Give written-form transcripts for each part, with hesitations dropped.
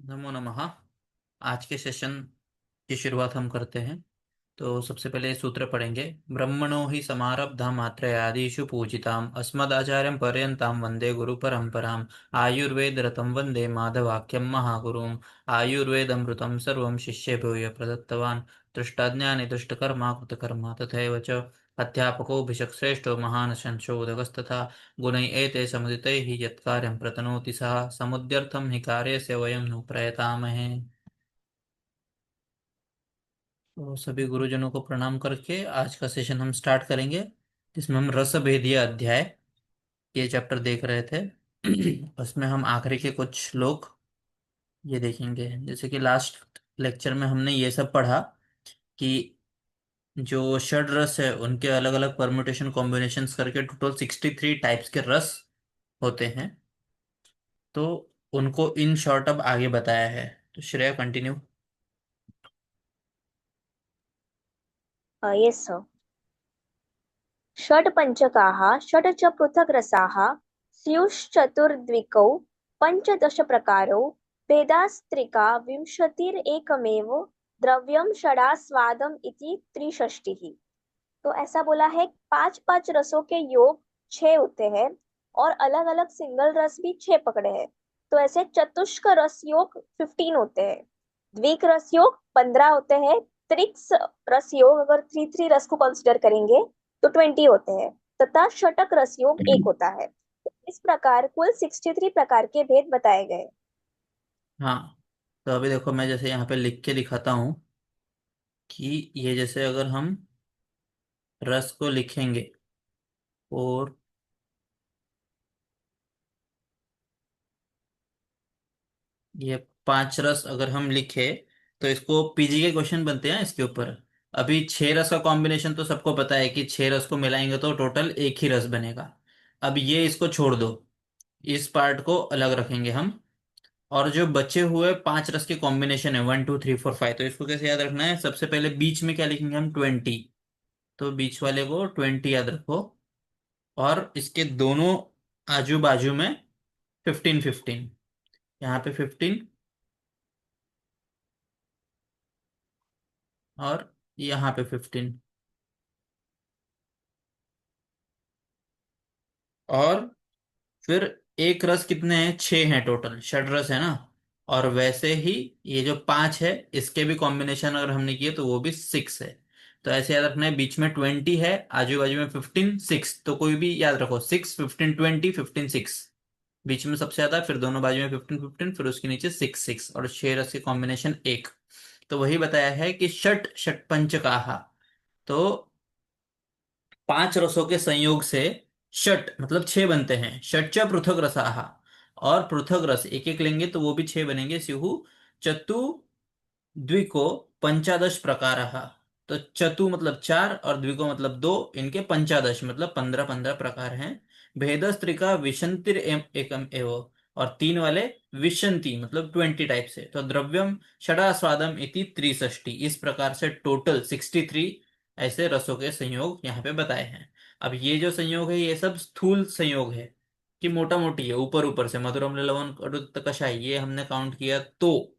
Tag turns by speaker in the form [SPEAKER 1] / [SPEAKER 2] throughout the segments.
[SPEAKER 1] नमो नमः। आज के सेशन की शुरुआत हम करते हैं। तो सबसे पहले सूत्र पढ़ेंगे। ब्रह्मणो हि समारब्धा मात्रयादिषु पूजिताम् अस्मदाचार्यं पर्यन्तां वन्दे गुरु परम्पराम्। आयुर्वेद रतं वन्दे माधवाख्यं महागुरुम्। आयुर्वेदमृतं सर्वं शिष्येभ्यो य प्रदत्तवान्। दृष्टाज्ञानि दुष्टकर्मा कृतकर्मा तथैव च अध्यापको भिषक्श्रेष्ठो महान् संशोधकस्तथा गुणै एते समुदितैः यत्कार्यं प्रतनोति सः समुद्यर्थं हि कार्यस्य वयं नु प्रयतामहे। तो सभी गुरुजनों को प्रणाम करके आज का सेशन हम स्टार्ट करेंगे, जिसमें हम रस भेदीय अध्याय ये चैप्टर देख रहे थे। उसमें हम आखिरी के कुछ श्लोक ये देखेंगे। जैसे कि लास्ट लेक्चर में हमने ये सब पढ़ा कि जो षड रस है उनके अलग अलग परम्यूटेशन कॉम्बिनेशंस करके टोटल 63 टाइप्स के रस होते हैं। तो उनको इन शॉर्ट अब आगे बताया है। तो श्रेया कंटिन्यू।
[SPEAKER 2] Yes sir. षट्पञ्चकाः षट् च पृथक् रसाः स्युश्चतुर्द्विकौ पञ्चदशप्रकारौ भेदास्त्रिका विंशतिरेकमेव द्रव्यं षडास्वादम् इति त्रिषष्टिः। तो ऐसा बोला है, पांच पांच रसों के योग छह होते हैं और अलग अलग सिंगल रस भी छह पकड़े हैं। तो ऐसे चतुष्क रस योग 15 होते हैं, द्विक रस योग 15 होते हैं, त्रिक्स रस योग अगर थ्री थ्री रस को कंसिडर करेंगे तो 20 होते हैं, तथा षटक रस योग एक होता है। तो इस प्रकार कुल 63 प्रकार के भेद बताए गए।
[SPEAKER 1] हाँ, तो अभी देखो मैं जैसे यहाँ पे लिख के दिखाता हूँ कि ये जैसे अगर हम रस को लिखेंगे और ये पांच रस अगर हम लिखे तो इसको पीजी के क्वेश्चन बनते हैं इसके ऊपर। अभी छह रस का कॉम्बिनेशन तो सबको पता है कि छह रस को मिलाएंगे तो टोटल एक ही रस बनेगा। अब ये इसको छोड़ दो, इस पार्ट को अलग रखेंगे हम। और जो बचे हुए पांच रस के कॉम्बिनेशन है 1 2 3 4 5, तो इसको कैसे याद रखना है? सबसे पहले बीच में क्या लिखेंगे हम? 20। तो बीच वाले को 20 याद रखो। और इसके दोनों आजू बाजू में 15 15। यहाँ पे 15 और यहाँ पे 15। और फिर एक रस कितने हैं? छह हैं, टोटल षड रस है ना। और वैसे ही ये जो पांच है इसके भी कॉम्बिनेशन अगर हमने किए तो वो भी 6 है। तो ऐसे याद रखना है, बीच में 20 है, आजू बाजू में 15 6। तो कोई भी याद रखो, 6 15 20 15 6। बीच में सबसे ज्यादा, फिर दोनों बाजू में 15 15, फिर उसके नीचे 6 6, और छह रस के कॉम्बिनेशन एक। तो वही बताया है कि षट षटपंच कहा। तो पांच रसों के संयोग से षट मतलब छह बनते हैं। षट्च पृथक रसाहा। और पृथक रस एक एक लेंगे तो वो भी छह बनेंगे। स्युः चतु द्विको पंचादश प्रकार। तो चतु मतलब चार और द्विको मतलब दो, इनके पंचादश मतलब 15 15 प्रकार हैं। भेदस्त्रिका विशंतिर एकम एव। और तीन वाले विशंति मतलब 20 टाइप से। तो द्रव्यम षडास्वादम इति त्रिषष्टि। इस प्रकार से टोटल 63 ऐसे रसों के संयोग यहाँ पे बताए हैं। अब ये जो संयोग है ये सब स्थूल संयोग है, कि मोटा मोटी है, ऊपर ऊपर से मधुरम लवण कटु कषाय ये हमने काउंट किया तो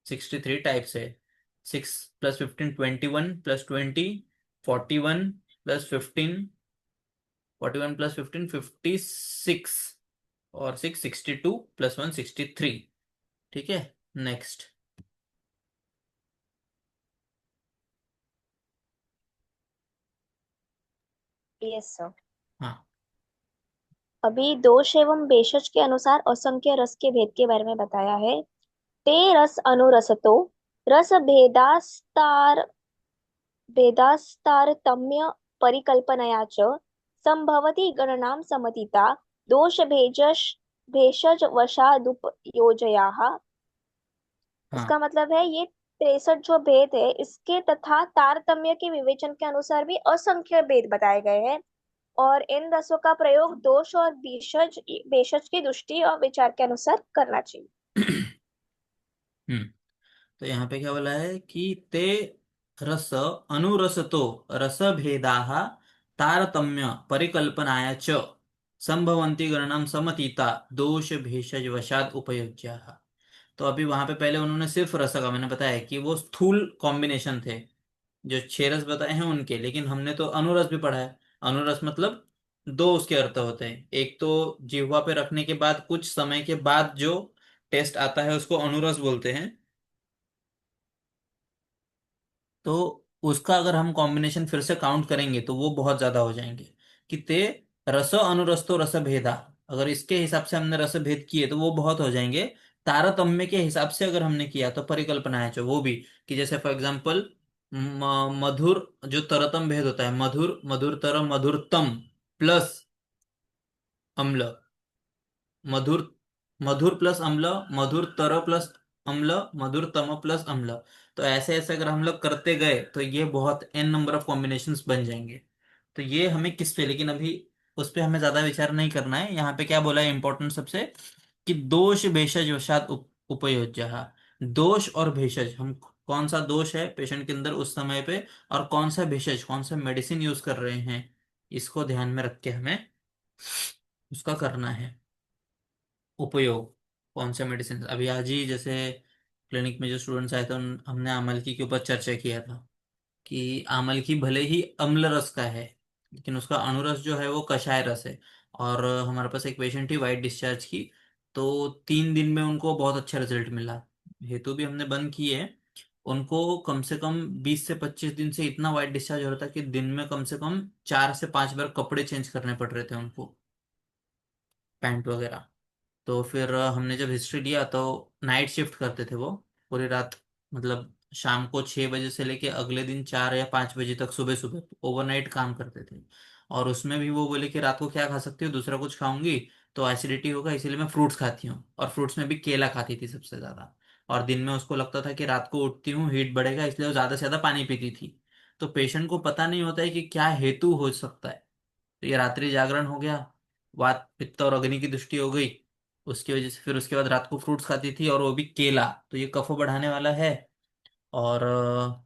[SPEAKER 1] 63 टाइप्स है। 6 + 15 21 + 20 41 + 15 41 + 15 56। और 6 62 + 1 63। ठीक है, नेक्स्ट।
[SPEAKER 2] Yes sir.
[SPEAKER 1] हाँ।
[SPEAKER 2] अभी दोष एवं भेषज के अनुसार असंख्य रस के भेद के बारे में बताया है। ते रस अनुरसतो रस भेदास्तारतम्य परिकल्पनया च संभवति गणनां समतीता दोष भेषज वशादुपयोजयाः। इसका
[SPEAKER 1] हाँ।
[SPEAKER 2] मतलब है ये 63 जो भेद है इसके तथा तारतम्य के विवेचन के अनुसार भी असंख्य भेद बताए गए हैं। और इन रसों का प्रयोग दोष और भेषज भेषज की दृष्टि और विचार के अनुसार करना चाहिए।
[SPEAKER 1] हम्म। तो यहाँ पे क्या बोला है कि ते रस अनुरसतो रस भेदाः तारतम्य परिकल्पनाय च संभवन्ति गणनां समतीता दोष भेषज वशाद उपयोज्याः। तो अभी वहां पे पहले उन्होंने सिर्फ रस का, मैंने बताया कि वो स्थूल कॉम्बिनेशन थे जो 6 रस बताए हैं उनके, लेकिन हमने तो अनुरस भी पढ़ा है। अनुरस मतलब दो उसके अर्थ होते हैं, एक तो जिह्वा पे रखने के बाद कुछ समय के बाद जो टेस्ट आता है उसको अनुरस बोलते हैं। तो उसका अगर हम कॉम्बिनेशन फिर से काउंट करेंगे तो वो बहुत ज्यादा हो जाएंगे। कि ते रस अनुरस्तो रस भेदा, अगर इसके हिसाब से हमने रस भेद किए तो वो बहुत हो जाएंगे। तारतम्य के हिसाब से अगर हमने किया तो परिकल्पना है जो वो भी, कि जैसे फॉर एग्जाम्पल मधुर, जो तरतम भेद होता है, मधुर मधुरतर मधुरतम प्लस अम्ल, मधुर मधुर प्लस अम्ल, मधुर तर प्लस अम्ल, मधुर तम प्लस अम्ल। तो ऐसे ऐसे अगर हम लोग करते गए तो ये बहुत एन नंबर ऑफ कॉम्बिनेशंस बन जाएंगे। तो ये हमें किस पे, लेकिन अभी उस पे हमें ज्यादा विचार नहीं करना है। यहाँ पे क्या बोला है इंपॉर्टेंट सबसे, कि दोष भेषज वशात उपयोज्य। दोष और भेषज, हम कौन सा दोष है पेशेंट के अंदर उस समय पे, और कौन सा भेषज, कौन सा मेडिसिन यूज कर रहे हैं, इसको ध्यान में रख के हमें उसका करना है उपयोग। कौन से मेडिसिन, अभी आज ही जैसे क्लिनिक में जो स्टूडेंट्स आए थे हमने आमलकी के ऊपर चर्चा किया था कि आमलकी भले ही अम्ल रस का है, लेकिन उसका अणुरस जो है वो कषाय रस है। और हमारे पास एक पेशेंट थी वाइट डिस्चार्ज की, तो 3 दिन में उनको बहुत अच्छा रिजल्ट मिला। हेतु भी हमने बंद किए है। उनको कम से कम 20 से 25 दिन से इतना वाइट डिस्चार्ज हो रहा था कि दिन में कम से कम 4 से 5 बार कपड़े चेंज करने पड़ रहे थे उनको, पैंट वगैरह। तो फिर हमने जब हिस्ट्री लिया तो नाइट शिफ्ट करते थे वो पूरी रात, मतलब शाम को 6 बजे से लेके अगले दिन 4 या 5 बजे तक सुबह सुबह ओवरनाइट काम करते थे। और उसमें भी वो बोले कि रात को क्या खा सकती हो, दूसरा कुछ खाऊंगी तो एसिडिटी होगा, इसीलिए मैं फ्रूट्स खाती हूँ, और फ्रूट्स में भी केला खाती थी सबसे ज्यादा। और दिन में उसको लगता था कि रात को उठती हूँ हीट बढ़ेगा, इसलिए वो ज्यादा से ज्यादा पानी पीती थी। तो पेशेंट को पता नहीं होता है कि क्या हेतु हो सकता है। तो ये रात्रि जागरण हो गया, वात पित्त और अग्नि की दृष्टि हो गई, उसकी वजह से फिर उसके बाद रात को फ्रूट्स खाती थी और वो भी केला, तो ये कफ बढ़ाने वाला है। और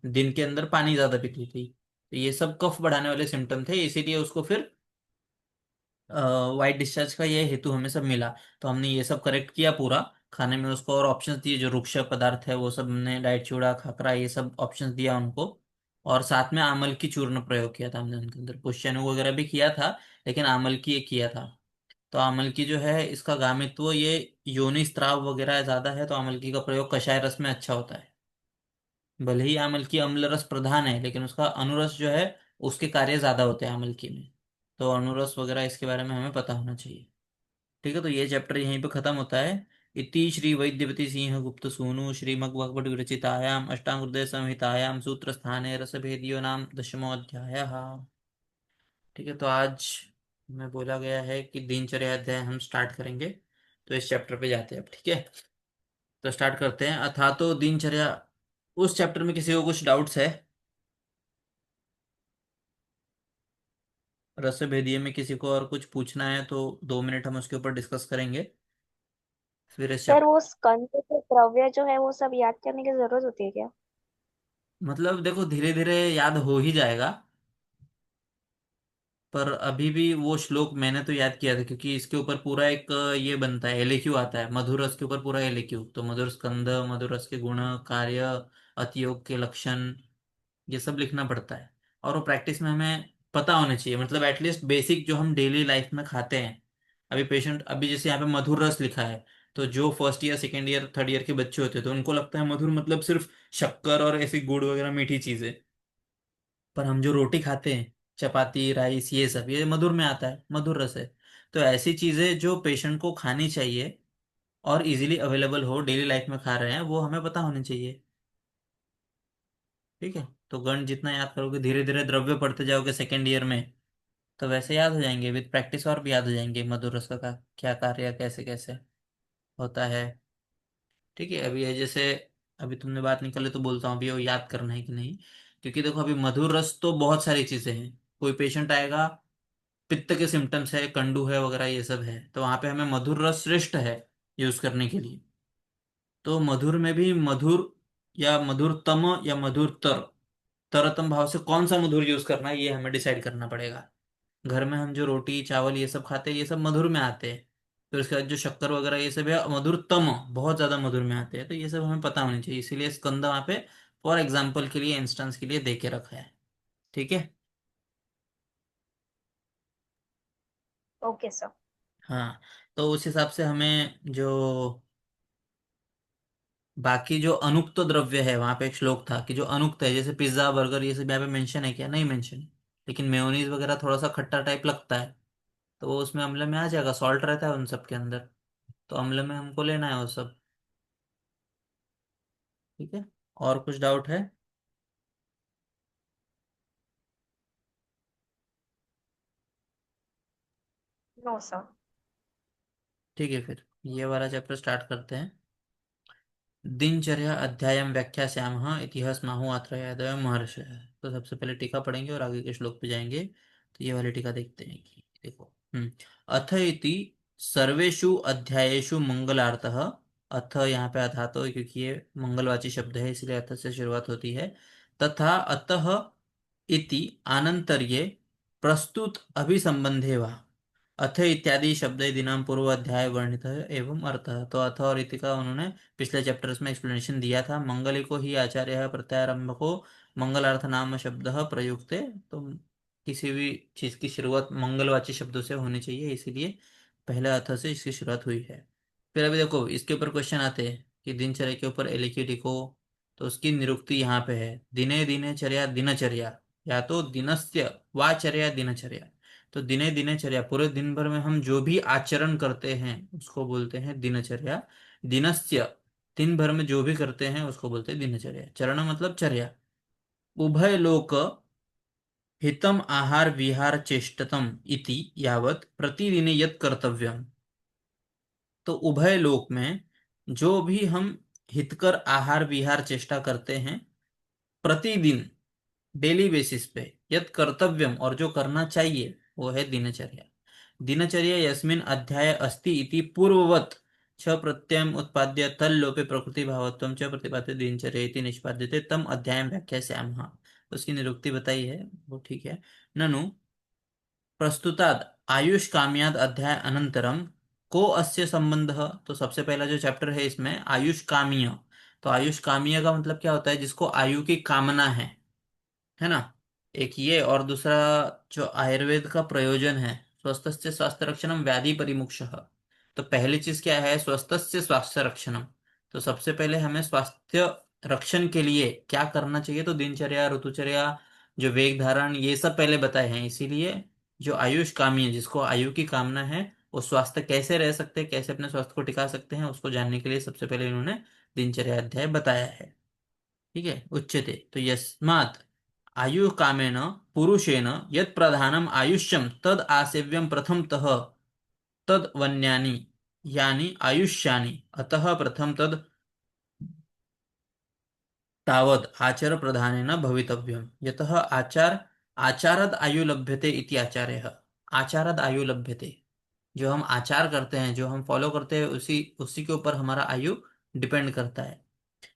[SPEAKER 1] दिन के अंदर पानी ज्यादा पीती थी, तो ये सब कफ बढ़ाने वाले सिम्टम थे, इसीलिए उसको फिर वाइट डिस्चार्ज का ये हेतु हमें सब मिला। तो हमने ये सब करेक्ट किया पूरा, खाने में उसको और ऑप्शंस दिए, जो रुक्ष पदार्थ है वो सब हमने, डाइट चूड़ा खाकरा ये सब ऑप्शंस दिया उनको। और साथ में आमल की चूर्ण प्रयोग किया था हमने उनके अंदर, पुष्याणु वगैरह भी किया था, लेकिन आमल की एक किया था। तो आमल की जो है इसका गामित्व ये योनि स्त्राव वगैरह ज्यादा है, तो आमल की का प्रयोग कषाय रस में अच्छा होता है। भले ही आमल की अम्ल रस प्रधान है, लेकिन उसका अनुरस जो है उसके कार्य ज्यादा होते हैं आमल की में। तो अनुरस वगैरह इसके बारे में हमें पता होना चाहिए। ठीक है, तो ये चैप्टर यहीं पे खत्म होता है। इति श्री वैद्यवती सिंह गुप्त सूनु श्रीमद् भगवत विरचितायाम अष्टांगहृदय संहितायाम सूत्र स्थाने रसभेदियो नाम 10वां अध्यायः। ठीक है, तो आज मैं बोला गया है कि दिनचर्या अध्याय हम स्टार्ट करेंगे, तो इस चैप्टर पे जाते हैं अब। ठीक है, तो स्टार्ट करते हैं। अथा तो दिनचर्या, उस चैप्टर में किसी को कुछ डाउट्स है? रस भेदिये में किसी को और कुछ पूछना है तो 2 मिनट हम उसके ऊपर डिस्कस करेंगे, फिर इस
[SPEAKER 2] सर
[SPEAKER 1] चैप्टर।
[SPEAKER 2] वो स्कंद के द्रव्य जो है वो सब याद करने की जरूरत होती है क्या?
[SPEAKER 1] मतलब देखो धीरे धीरे याद हो ही जाएगा, पर अभी भी वो श्लोक मैंने तो याद किया था, क्योंकि इसके ऊपर पूरा एक ये बनता है, एलएक्यू आता है मधुर रस के ऊपर पूरा एलएक्यू। तो मधुर स्कंद, मधुर रस के गुण, कार्य, अतियोग के लक्षण, ये सब लिखना पड़ता है। और वो प्रैक्टिस में हमें पता होना चाहिए, मतलब एटलीस्ट बेसिक जो हम डेली लाइफ में खाते हैं। अभी पेशेंट, अभी जैसे यहाँ पे मधुर रस लिखा है, तो जो first year second year third year के बच्चे होते हैं तो उनको लगता है मधुर मतलब सिर्फ शक्कर और ऐसी गुड़ वगैरह मीठी चीजें। पर हम जो रोटी खाते हैं, चपाती राइस ये सब, ये मधुर में आता है, मधुर रस है। तो ऐसी चीजें जो पेशेंट को खानी चाहिए और इजीली अवेलेबल हो, डेली लाइफ में खा रहे हैं, वो हमें पता होनी चाहिए। ठीक है, तो गण जितना याद करोगे, धीरे धीरे द्रव्य पढ़ते जाओगे सेकेंड ईयर में, तो वैसे याद हो जाएंगे, विद प्रैक्टिस और भी याद हो जाएंगे मधुर रस का क्या कार्य कैसे कैसे होता है। ठीक है, अभी है जैसे, अभी तुमने बात निकाले तो बोलता हूँ अभी वो याद करना है कि नहीं। क्योंकि देखो अभी मधुर रस तो बहुत सारी चीजें हैं। कोई पेशेंट आएगा, पित्त के सिम्टम्स है, कंडू है वगैरह ये सब है, तो वहां पे हमें मधुर रस श्रेष्ठ है यूज करने के लिए। तो मधुर में भी मधुर या मधुरतम या मधुरतर, तरतम भाव से कौन सा मधुर यूज करना है ये हमें डिसाइड करना पड़ेगा। घर में हम जो रोटी चावल ये सब खाते हैं ये सब मधुर में आते हैं, फिर उसके बाद जो शक्कर वगैरह ये सब है मधुरतम, बहुत ज्यादा मधुर में आते हैं, तो ये सब हमें पता होनी चाहिए, इसीलिए स्कंद वहाँ पे फॉर एग्जाम्पल के लिए, इंस्टेंस के लिए दे के रखा है। ठीक है।
[SPEAKER 2] Okay sir.
[SPEAKER 1] हाँ, तो उस हिसाब से हमें जो बाकी जो अनुक्त द्रव्य है, वहां पे एक श्लोक था कि जो अनुक्त है, जैसे पिज्जा बर्गर ये सब यहाँ पे मेंशन है क्या? नहीं मेंशन है। लेकिन मेयोनीज वगैरह थोड़ा सा खट्टा टाइप लगता है, तो वो उसमें अम्ल में आ जाएगा, सॉल्ट रहता है उन सब के अंदर, तो अम्ल में हमको लेना है वो सब। ठीक है। और कुछ डाउट है?
[SPEAKER 2] No sir.
[SPEAKER 1] ठीक है, फिर ये वाला चैप्टर स्टार्ट करते हैं। दिनचर्या अध्यायम व्याख्यास्यामः इतिहासमाहु आत्रेयादय महर्षि। तो सबसे पहले टीका पढ़ेंगे और आगे के श्लोक पे जाएंगे। तो ये वाली टीका देखते हैं कि देखो, अथ इति सर्वेषु अध्यायेषु मंगलार्थः। अथ यहाँ पे अथा तो क्योंकि ये मंगलवाची शब्द है इसलिए अथ से शुरुआत होती है। तथा अतः इति आनंतर्ये प्रस्तुत अभिसंबंधे वा अथ इत्यादि शब्द दिनाम पूर्व अध्याय वर्णित है एवं अर्थ। तो अथ और इति का उन्होंने पिछले चैप्टर्स में एक्सप्लेनेशन दिया था। मंगली को ही आचार्य प्रत्यारंभ को मंगलार्थ नाम शब्द प्रयुक्त। तो किसी भी चीज की शुरुआत मंगलवाची शब्दों से होनी चाहिए, इसीलिए पहले अथ से इसकी शुरुआत हुई है। फिर अभी देखो इसके ऊपर क्वेश्चन आते हैं कि दिनचर्या के ऊपर लिखी लिखो। तो उसकी निरुक्ति यहाँ पे है, दिने दिनचर्या दिनचर्या, या तो दिनस्य वाचर्या दिनचर्या। तो दिने दिनचर्या, पूरे दिन भर में हम जो भी आचरण करते हैं उसको बोलते हैं दिनचर्या। दिनस्य, दिन भर में जो भी करते हैं उसको बोलते हैं दिनचर्या। चरण मतलब चर्या। उभय लोक हितम आहार विहार चेष्टतम इति यावत प्रतिदिने यत् कर्तव्यम। तो उभय लोक में जो भी हम हितकर आहार विहार चेष्टा करते हैं प्रतिदिन, डेली बेसिस पे, यत् कर्तव्यम और जो करना चाहिए, वो है दिनचर्या। दिनचर्या यस्मिन् अध्याय अस्ति इति पूर्ववत् छ प्रत्ययम उत्पाद्य तल लोपे प्रकृति भावत्वम च प्रतिपाद्य दिनचर्या इति निष्पाद्यते तम अध्यायम व्याख्यास्यामः। उसकी निरुक्ति बताई है, वो ठीक है। ननु प्रस्तुताद आयुष काम्याद अध्याय अनंतरम को अस्य संबंधः। तो सबसे पहला जो चैप्टर है इसमें आयुष कामीय। तो आयुष कामीय का मतलब क्या होता है? जिसको आयु की कामना है ना। एक ये, और दूसरा जो आयुर्वेद का प्रयोजन है, स्वस्थ से स्वास्थ्य रक्षणम व्याधि परिमुक्षः। तो पहली चीज क्या है? स्वस्थ से स्वास्थ्य रक्षणम। तो सबसे पहले हमें स्वास्थ्य रक्षण के लिए क्या करना चाहिए? तो दिनचर्या, ऋतुचर्या, जो वेग धारण, ये सब पहले बताए हैं। इसीलिए जो आयुष कामी है, जिसको आयु की कामना है, वो स्वास्थ्य कैसे रह सकते हैं, कैसे अपने स्वास्थ्य को टिका सकते हैं, उसको जानने के लिए सबसे पहले इन्होंने दिनचर्या अध्याय बताया है। ठीक है। उच्यते तो यस्मात् आयु कामेन पुरुषेण यत् प्रधानम आयुष्यम तद आसेव्यम प्रथमतः तद वन्यानि यानि आयुष्यानि अतः प्रथम तद तावद आचार प्रधानेन भवितव्यम। यतः आचारद आयु लभ्यते इति आचार्यः। आचारद आयु लभ्यते, जो हम आचार करते हैं, जो हम फॉलो करते हैं, उसी उसी के ऊपर हमारा आयु डिपेंड करता है।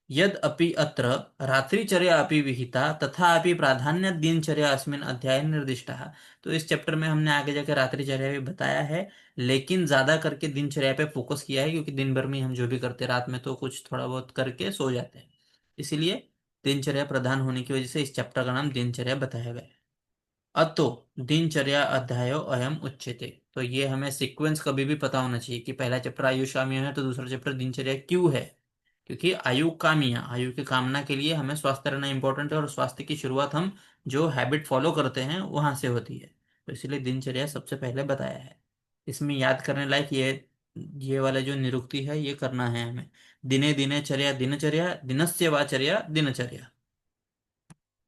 [SPEAKER 1] यद अपि अत्र रात्रिचर्या अपि विहिता तथापि प्राधान्य दिनचर्या अस्मिन् अध्याये निर्दिष्टः। तो इस चैप्टर में हमने आगे जाकर रात्रिचर्या भी बताया है, लेकिन ज्यादा करके दिनचर्या पे फोकस किया है, क्योंकि दिन भर में हम जो भी करते हैं, रात में तो कुछ थोड़ा बहुत करके सो जाते हैं, इसीलिए दिनचर्या प्रधान होने की वजह से इस चैप्टर का नाम दिनचर्या बताया गया है। अतो दिनचर्या अध्यायो अयम उच्यते। तो ये हमें सीक्वेंस कभी भी पता होना चाहिए कि पहला चैप्टर आयुष काम्य है तो दूसरा चैप्टर दिनचर्या क्यों है। क्योंकि आयु कामिया, आयु की कामना के लिए हमें स्वस्थ रहना इंपॉर्टेंट है, और स्वास्थ्य की शुरुआत हम जो हैबिट फॉलो करते हैं वहां से होती है। तो इसलिए दिनचर्या सबसे पहले बताया है। इसमें याद करने लायक ये वाला जो निरुक्ति है ये करना है हमें। दिने दिने चर्या दिनचर्या दिनस्य वाचर्या दिनचर्या।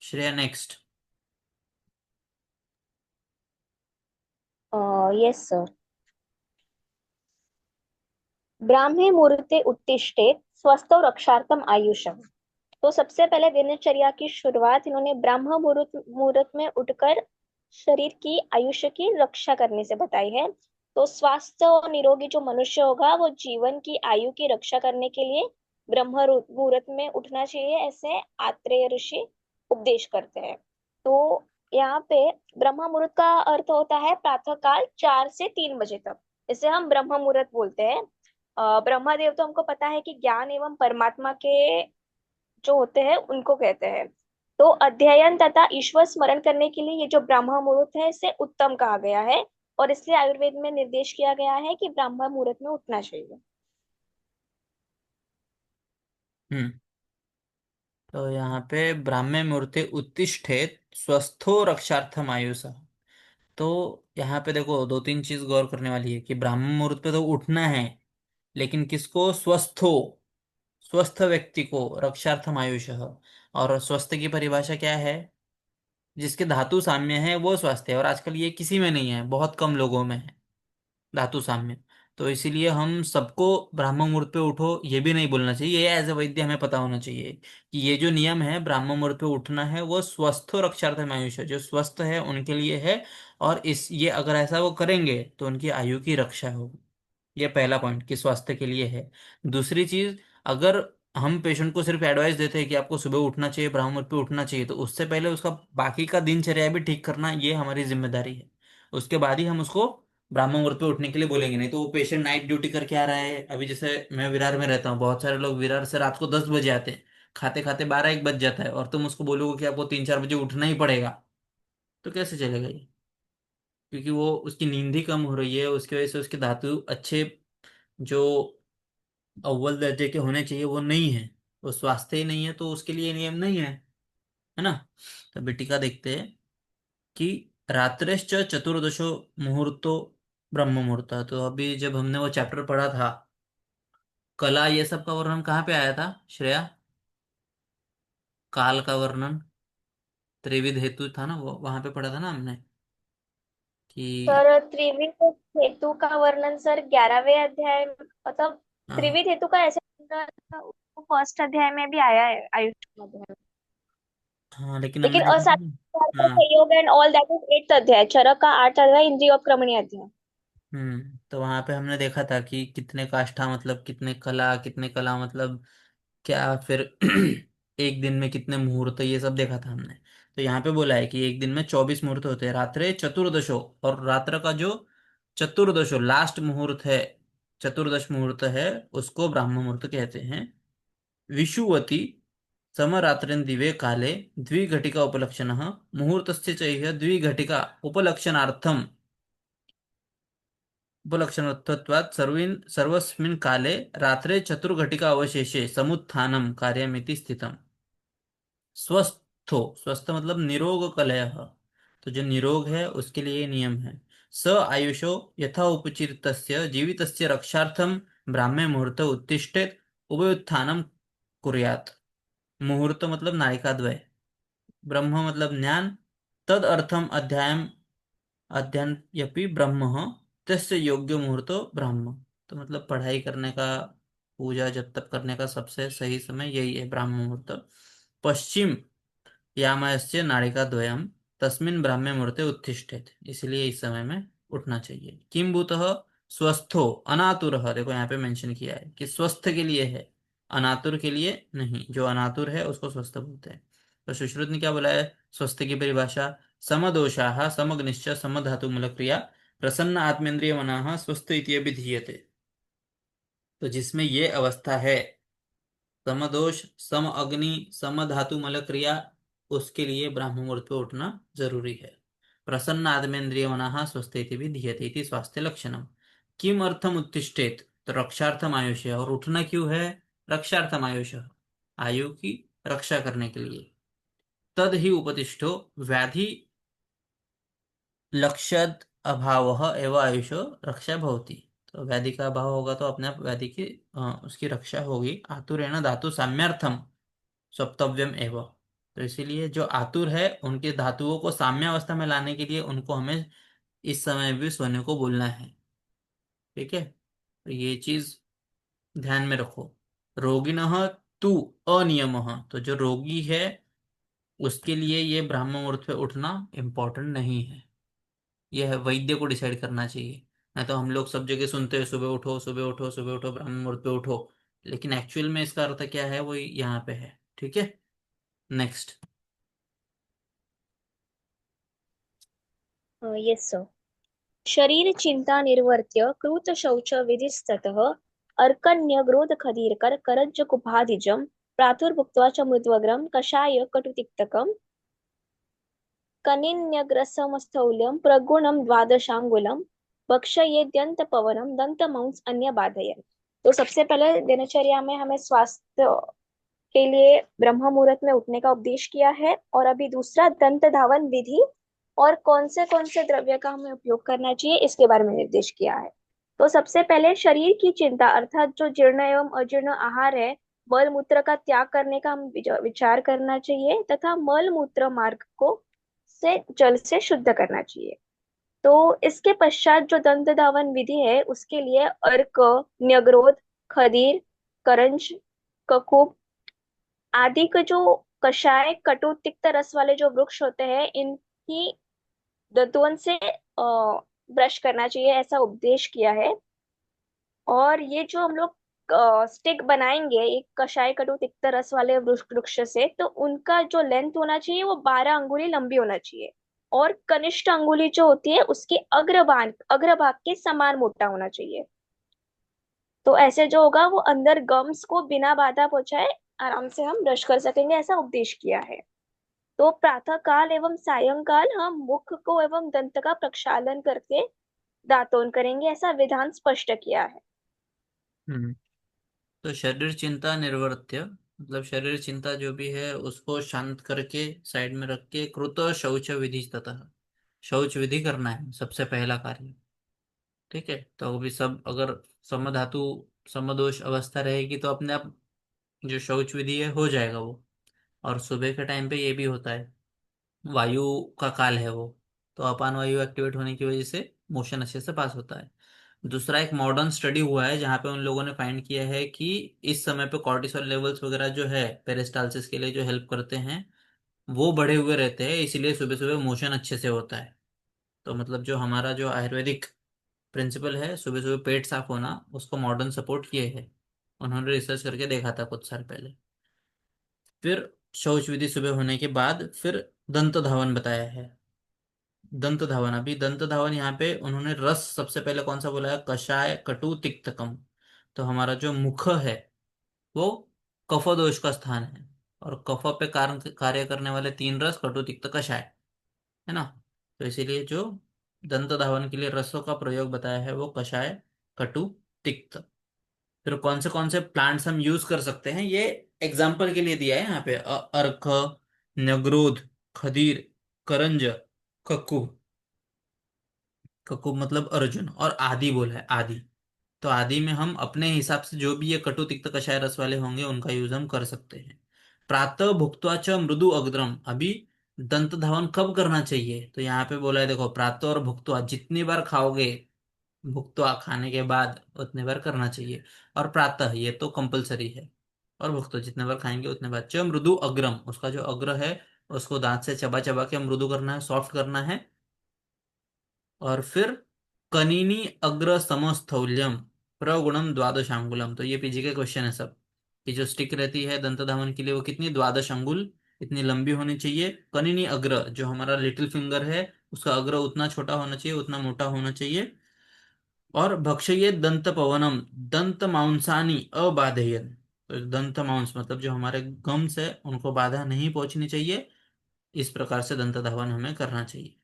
[SPEAKER 1] श्रेया नेक्स्ट।
[SPEAKER 2] Yes sir. ब्राह्मे मुहूर्ते उत्तिष्ठे स्वस्थ रक्षार्थम आयुषम। तो सबसे पहले दिनचर्या की शुरुआत इन्होंने ब्राह्म मुहूर्त मुहूर्त में उठकर शरीर की आयुष्य की रक्षा करने से बताई है। तो स्वास्थ्य और निरोगी जो मनुष्य होगा वो जीवन की आयु की रक्षा करने के लिए ब्रह्म मुहूर्त में उठना चाहिए, ऐसे आत्रेय ऋषि उपदेश करते हैं। तो यहाँ पे ब्रह्म मुहूर्त का अर्थ होता है प्रातः काल 4 से 3 बजे तक। इसे हम ब्रह्म मुहूर्त बोलते हैं। ब्रह्मदेव तो हमको पता है कि ज्ञान एवं परमात्मा के जो होते हैं उनको कहते हैं। तो अध्ययन तथा ईश्वर स्मरण करने के लिए ये जो ब्रह्म मुहूर्त है इसे उत्तम कहा गया है। और इसलिए आयुर्वेद में निर्देश किया गया है कि ब्रह्म मुहूर्त में उठना चाहिए।
[SPEAKER 1] हम्म। तो यहाँ पे ब्राह्मे मूर्ति उत्तिष्ठेत स्वस्थो रक्षार्थम आयुष। तो यहाँ पे देखो दो तीन चीज गौर करने वाली है कि ब्राह्म मुहूर्त पे तो उठना है, लेकिन किसको? स्वस्थो, स्वस्थ व्यक्ति को, रक्षार्थम आयुष। और स्वस्थ की परिभाषा क्या है? जिसके धातु साम्य है वो स्वस्थ है, और आजकल ये किसी में नहीं है, बहुत कम लोगों में है धातु साम्य। तो इसीलिए हम सबको ब्राह्म मुहूर्त पे उठो ये भी नहीं बोलना चाहिए, ये एज ए वैद्य हमें पता होना चाहिए कि ये जो नियम है ब्राह्म मुहूर्त पे उठना है वो स्वस्थो रक्षार्थम आयुष है, जो स्वस्थ है उनके लिए है। और इस ये अगर ऐसा वो करेंगे तो उनकी आयु की रक्षा होगी। ये पहला पॉइंट कि स्वास्थ्य के लिए है। दूसरी चीज, अगर हम पेशेंट को सिर्फ एडवाइस देते हैं कि आपको सुबह उठना चाहिए, ब्राह्म मुहूर्त पे उठना चाहिए, तो उससे पहले उसका बाकी का दिनचर्या भी ठीक करना ये हमारी जिम्मेदारी है। उसके बाद ही हम उसको ब्राह्म मुहूर्त पे उठने के लिए बोलेंगे, नहीं तो वो पेशेंट नाइट ड्यूटी करके आ रहा है। अभी जैसे मैं विरार में रहता हूँ, बहुत सारे लोग विरार से रात को 10 बजे आते हैं, खाते खाते 12-1 बज जाता है, और तुम उसको बोलोगे कि आपको 3-4 बजे उठना ही पड़ेगा, तो कैसे चलेगा ये? क्योंकि वो उसकी नींद ही कम हो रही है, उसकी वजह से उसके धातु अच्छे जो अव्वल दर्जे के होने चाहिए वो नहीं है, वो स्वास्थ्य ही नहीं है, तो उसके लिए नियम नहीं है ना। तो बेटिका देखते हैं कि रात्रिश्च चतुर्दशो मुहूर्तो ब्रह्म मुहूर्त। तो अभी जब हमने वो चैप्टर पढ़ा था, कला ये सब का वर्णन कहाँ पे आया था श्रेया? काल का वर्णन त्रिविध हेतु था ना, वो वहां पे पढ़ा था ना हमने कि
[SPEAKER 2] सर त्रिविध हेतु का वर्णन सर 11वें अध्याय मतलब
[SPEAKER 1] हाँ।
[SPEAKER 2] त्रिविध हेतु का ऐसे फर्स्ट अध्याय में भी आया है आयुष अध्याय में।
[SPEAKER 1] हाँ लेकिन हमने
[SPEAKER 2] लेकिन
[SPEAKER 1] देखा था
[SPEAKER 2] असाध्य
[SPEAKER 1] ना। हाँ।
[SPEAKER 2] संयोग and all that is 8th अध्याय, चरक का 8th अध्याय, इंद्रिय और क्रमणीय अध्याय।
[SPEAKER 1] तो वहां पे हमने देखा था कि कितने काष्ठा मतलब कितने कला, कितने कला मतलब क्या, फिर एक दिन में कितने मुहूर्त, ये सब देखा था हमने। तो यहाँ पे बोला है कि एक दिन में 24 मुहूर्त होते हैं, रात्रे चतुर्दशो, और रात्र का जो चतुर्दशो लास्ट मुहूर्त है, चतुर्दश मुहूर्त है, उसको ब्राह्म मुहूर्त कहते हैं। विषुवति समरात्रिन दिवे काले द्विघटिका उपलक्षणः मुहूर्तस्य च इह द्विघटिका उपलक्षणार्थम उपलक्षणत्वात् सर्वस्मिन् काले रात्रे चतुर्घटिका अवशेषे समुत्थानं कार्यमिति स्थितम्। स्वस्थो, स्वस्थ मतलब निरोग कलयः, तो जो निरोग है उसके लिए ये नियम है। स आयुषो यथा उपचितस्य जीवितस्य रक्षार्थम ब्राह्मे मुहूर्त उत्तिष्ठेत उभयोत्थानं कुर्यात्। मुहूर्त मतलब नायिकाद्वय, ब्रह्म मतलब ज्ञान, तद अर्थम अध्यायम अध्ययनयपि ब्रह्म तस्य योग्य मुहूर्तो ब्राह्म। तो मतलब पढ़ाई करने का, पूजा जब तक करने का सबसे सही समय यही है, ब्राह्म मुहूर्त। पश्चिम यामस्य नाड़िका द्वयम तस्मिन् ब्राह्मे मुहूर्ते उत्तिष्ठेत, इसलिए इस समय में उठना चाहिए। किम भूतः स्वस्थो अनातुरः, देखो यहाँ पे मेंशन किया है कि स्वस्थ के लिए है, अनातुर के लिए नहीं। जो अनातुर है उसको स्वस्थ बोलते हैं। तो सुश्रुत ने क्या बोला है स्वस्थ की परिभाषा? समदोषाः समग्निश्च समधातुमूलक्रिया प्रसन्न आत्मेन्द्रिय मनाः स्वस्थ इति अभिधीयते। तो जिसमें ये अवस्था है, समदोष सम अग्नि सम धातु मल क्रिया, उसके लिए ब्राह्म मुहूर्त पे उठना जरूरी है। प्रसन्न आत्मेन्द्रिय मनाः स्वस्थेति भी धीयते इति स्वास्थ्य लक्षणम। किम अर्थम उत्तिष्ठेत, तो रक्षार्थम आयुष है, और उठना क्यों है? रक्षार्थम आयुष, आयु की रक्षा करने के लिए। तद ही उपतिष्ठो व्याधि लक्ष्यद अभाव एवं आयुषो रक्षा भवति। तो व्याधि का अभाव होगा तो अपने आप व्याधि की उसकी रक्षा होगी। आतुरेण धातु साम्यार्थम सप्तव्यम एवं। तो इसीलिए जो आतुर है उनके धातुओं को साम्यावस्था में लाने के लिए उनको हमें इस समय भी सोने को बोलना है। ठीक है, तो ये चीज ध्यान में रखो। रोगिणः तु अनियमः, तो जो रोगी है उसके लिए ये ब्राह्म मुहूर्त पे उठना इम्पोर्टेंट नहीं है, यह है वैद्य को डिसाइड करना चाहिए। नहीं तो हम लोग सब जगह सुनते हैं सुबह उठो सुबह उठो सुबह उठो ब्राह्म मुहूर्त पे उठो, लेकिन एक्चुअल में इसका अर्थ क्या है वो यहाँ पे है। ठीक है, नेक्स्ट।
[SPEAKER 2] Yes sir. शरीर चिंता निर्वर्त्य कृत शौच विधिस्ततः अर्कन्य ग्रोध खदीरकर करज्ज कुभाधिजम प्रातुर्भुक्त्वा च मृद्वग्रम कषाय कटुतिक्तकम कनिन्यग्रसमस्थौल्यं प्रगुणं द्वादशांगुलम भक्षयेद्यंतपवनम दंतमंस अन्य बाधयन्। तो सबसे पहले दिनचर्या में हमें स्वास्थ्य के लिए ब्रह्म मुहूर्त में उठने का उपदेश किया है, और अभी दूसरा दंत धावन विधि और कौन से द्रव्य का हमें उपयोग करना चाहिए इसके बारे में निर्देश किया है। तो सबसे पहले शरीर की चिंता अर्थात जो जीर्ण एवं अजीर्ण आहार है, मल मूत्र का त्याग करने का हम विचार करना चाहिए, तथा मल मूत्र मार्ग को से जल से शुद्ध करना चाहिए। तो इसके पश्चात जो दंत धावन विधि है उसके लिए अर्क, न्यग्रोध, खदीर, करंज, ककुब आदि का जो कषाय कटु तिक्त रस वाले जो वृक्ष होते हैं इनकी दंतुअन से ब्रश करना चाहिए, ऐसा उपदेश किया है। और ये जो हम लोग स्टिक बनाएंगे एक कषाय कटु तिक्त रस वाले वृक्ष से, तो उनका जो लेंथ होना चाहिए वो 12 अंगुली लंबी होना चाहिए, और कनिष्ठ अंगुली जो होती है उसके अग्रभाग के समान मोटा होना चाहिए। तो ऐसे जो होगा वो अंदर गम्स को बिना बाधा पहुंचाए आराम से हम ब्रश कर सकेंगे, ऐसा उपदेश किया है। तो प्रातः काल एवं सायंकाल हम मुख को एवं दंत का प्रक्षालन करके दातोन करेंगे, ऐसा विधान स्पष्ट किया है।
[SPEAKER 1] हम्म। तो शरीर चिंता निर्वर्त्य मतलब शरीर चिंता जो भी है उसको शांत करके साइड में रख के कृत शौच विधि तथा शौच विधि करना है सबसे पहला कार्य। ठीक है, तो अभी सब अगर समधातु समदोष अवस्था रहेगी तो अपने आप जो शौच विधि है हो जाएगा वो। और सुबह के टाइम पे ये भी होता है, वायु का काल है वो, तो अपान वायु एक्टिवेट होने की वजह से मोशन अच्छे से पास होता है। दूसरा एक मॉडर्न स्टडी हुआ है जहाँ पे उन लोगों ने फाइंड किया है कि इस समय पे कॉर्टिसोल लेवल्स वगैरह जो है पेरिस्टालसिस के लिए जो हेल्प करते हैं वो बढ़े हुए रहते हैं, इसीलिए सुबह सुबह मोशन अच्छे से होता है। तो मतलब जो हमारा जो आयुर्वेदिक प्रिंसिपल है सुबह सुबह पेट साफ होना, उसको मॉडर्न सपोर्ट किए है। उन्होंने रिसर्च करके देखा था कुछ साल पहले। फिर शौच विधि सुबह होने के बाद फिर दंत धावन बताया है। दंत धावन, अभी दंत धावन यहाँ पे उन्होंने रस सबसे पहले कौन सा बोला है, कषाय कटु तिक्तकम। तो हमारा जो मुख है वो कफ दोष का स्थान है, और कफ पे कार्य करने वाले तीन रस कटु तिक्त कषाय है ना। तो इसीलिए जो दंत धावन के लिए रसों का प्रयोग बताया है वो कषाय कटु तिक्त। फिर कौन से प्लांट्स हम यूज कर सकते हैं ये एग्जाम्पल के लिए दिया है यहाँ पे, अर्क, नगरोध, खदीर, करंज, कक्कू। ककुब मतलब अर्जुन, और आदि बोला है आदि। तो आदि में हम अपने हिसाब से जो भी ये कटु तिक्त कषाय रस वाले होंगे उनका यूज हम कर सकते हैं। प्रातः भुक्त्वा च मृदु अग्रम, अभी दंत धावन कब करना चाहिए, तो यहाँ पे बोला है देखो प्रातः और भुक्त्वा जितनी बार खाओगे, भुक्त्वा खाने के बाद उतने बार करना चाहिए। और प्रातः ये तो कंपलसरी है, और भुक्त्वा जितने बार खाएंगे उतने बार। च मृदु अग्रम, उसका जो अग्र है उसको दांत से चबा चबा के मृदु करना है, सॉफ्ट करना है। और फिर कनीनी अग्र समस्थौल्यम प्रगुणम द्वादशांगुलम, तो ये पीजी के क्वेश्चन है सब, कि जो स्टिक रहती है दंत धावन के लिए वो कितनी, द्वादश अंगुल इतनी लंबी होनी चाहिए। कनीनी अग्र जो हमारा लिटिल फिंगर है उसका अग्र उतना छोटा होना चाहिए उतना मोटा होना चाहिए। और भक्षये दंत पवनम दंत मांसानी अबाधयन, तो दंत मांस मतलब जो हमारे गम्स है उनको बाधा नहीं पहुंचनी चाहिए। इस प्रकार से दंत धावन हमें करना चाहिए।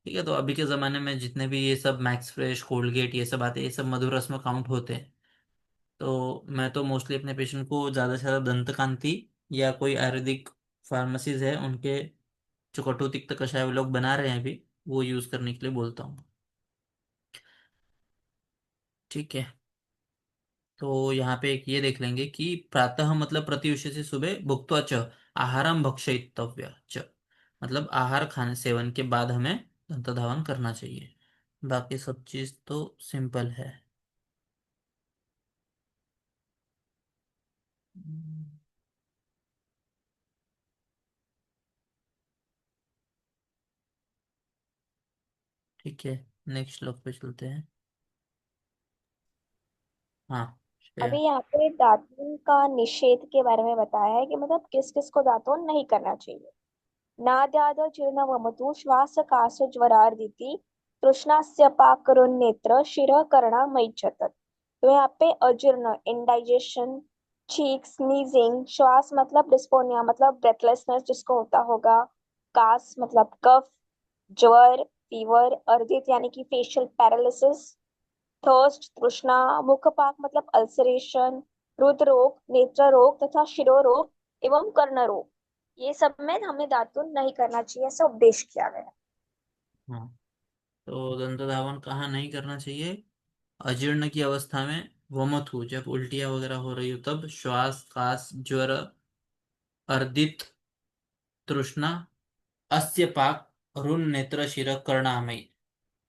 [SPEAKER 1] ठीक है, तो अभी के ज़माने में जितने भी ये सब मैक्स फ्रेश कोलगेट ये सब आते हैं ये सब मधुर रस में काउंट होते हैं। तो मैं तो मोस्टली अपने पेशेंट को ज़्यादा से ज़्यादा दंत कांति या कोई आयुर्वेदिक फार्मेसीज है उनके जो कटु तिक्त कषाय वो लोग बना रहे हैं अभी, वो यूज़ करने के लिए बोलता हूँ। ठीक है, तो यहाँ पे एक ये देख लेंगे कि प्रातः मतलब प्रत्युष से सुबह भुक्त्वा च आहारम भक्षयितव्य च, मतलब आहार खाने सेवन के बाद हमें दंत धावन करना चाहिए। बाकी सब चीज तो सिंपल है। ठीक है, नेक्स्ट श्लोक पे चलते हैं। हाँ
[SPEAKER 2] अभी
[SPEAKER 1] श्रेया।
[SPEAKER 2] यहाँ पे दातून का निषेध के बारे में बताया है कि मतलब किस किस को दातून नहीं करना चाहिए। नाद्याद जीर्ण वमतु श्वास कास ज्वरार्दिति तृष्णास्य पाकरुन्नेत्र शिरः कर्णमैच्छत। तो यहाँ पे अजीर्ण, इंडाइजेशन, छींक, स्नीजिंग, श्वास मतलब डिस्पोनिया मतलब ब्रेथलेसनेस जिसको होता होगा, कास मतलब कफ, ज्वर फीवर, अर्दित यानी कि फेशियल पैरालिसिस, थर्स्ट तृष्णा, मुखपाक मतलब अल्सरेशन, रुद्र रोग, नेत्र रोग तथा शिरोरोग एवं कर्ण रोग, ये सब में हमें दातुन नहीं करना चाहिए, ऐसा उपदेश किया गया है।
[SPEAKER 1] हाँ, तो दंत धावन कहाँ नहीं करना चाहिए? अजीर्ण की अवस्था में, वमत हो, जब उल्टियाँ वगैरह हो रही हो तब, श्वास, कास, ज्वर, अर्दित, तृष्णा, अस्य पाक, रुन, नेत्र, शिर, कर्णामय,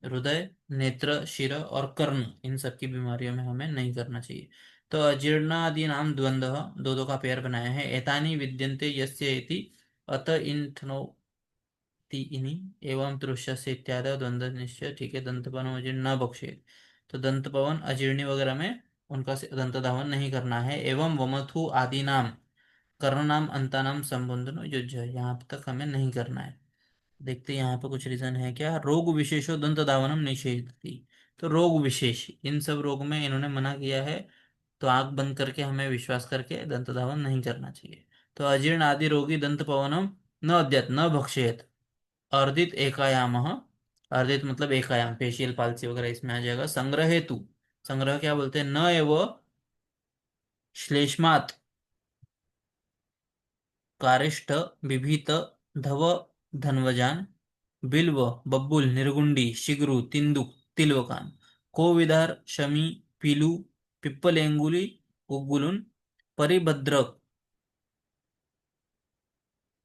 [SPEAKER 1] हृदय, नेत्र, शिर और कर्ण, इन सब की बीमारियों में हमें नहीं करना चाहिए। तो अजीर्णादि नाम द्वंद्व, दो दो का पेयर बनाया है। एतानि विद्यन्ते यस्य इति, अत इंथनो इनि एवं तृष्यस्य इत्यादि द्वंद्व निश्चय। ठीक है, दंत पवन अजीर्ण न बख्शे। तो दंत पवन अजीर्णी वगैरह में उनका दंत धावन नहीं करना है। एवं वमथु आदि नाम कर्णनाम अंतानाम संबंधन युज्य, यहाँ तक हमें नहीं करना है। देखते हैं यहाँ पे कुछ रीजन है क्या। रोग विशेषो दंत धावनम निषेधति। तो रोग विशेष, इन सब रोग में इन्होंने मना किया है, तो आंख बंद करके हमें विश्वास करके दंत धावन नहीं करना चाहिए। तो अजीर्ण आदि रोगी दंत पवनम न अद्यत न भक्षेत। अर्दित एकायाम, अर्दित मतलब एकायाम, फेशियल पाल्सी वगैरह इसमें आ जाएगा। संग्रह हेतु, संग्रह क्या बोलते हैं, न एव श्लेष्मात् कारिष्ठ बिभीत धव धन्वजान बिल्व बब्बुल निर्गुंडी शिग्रु तिंदुक तिलवकान कोविदार शमी पीलू पिप्पलेंगुली उग्गुलुन परिभद्रक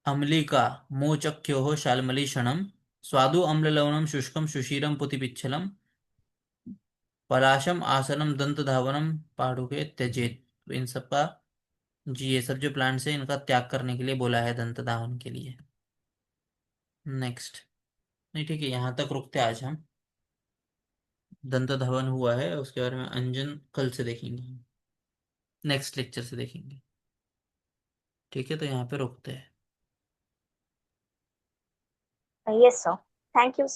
[SPEAKER 1] अम्लिका मोचख्यो शाल्मलीषणम स्वादु अम्ललवणम शुष्कम सुशीरम पुतिपिच्छलम पलाशम आसनम दंत धावनम पाढ़ुके त्यजेत। तो इन सब का, जी ये सब जो प्लांट्स है इनका त्याग करने के लिए बोला है दंत धावन के लिए। नेक्स्ट, नहीं ठीक है, यहाँ तक रुकते हैं आज हम। दंत धावन हुआ है, उसके बारे में अंजन कल से देखेंगे, नेक्स्ट लेक्चर से देखेंगे। ठीक है, तो यहाँ पे रुकते हैं।
[SPEAKER 2] Yes sir, thank you.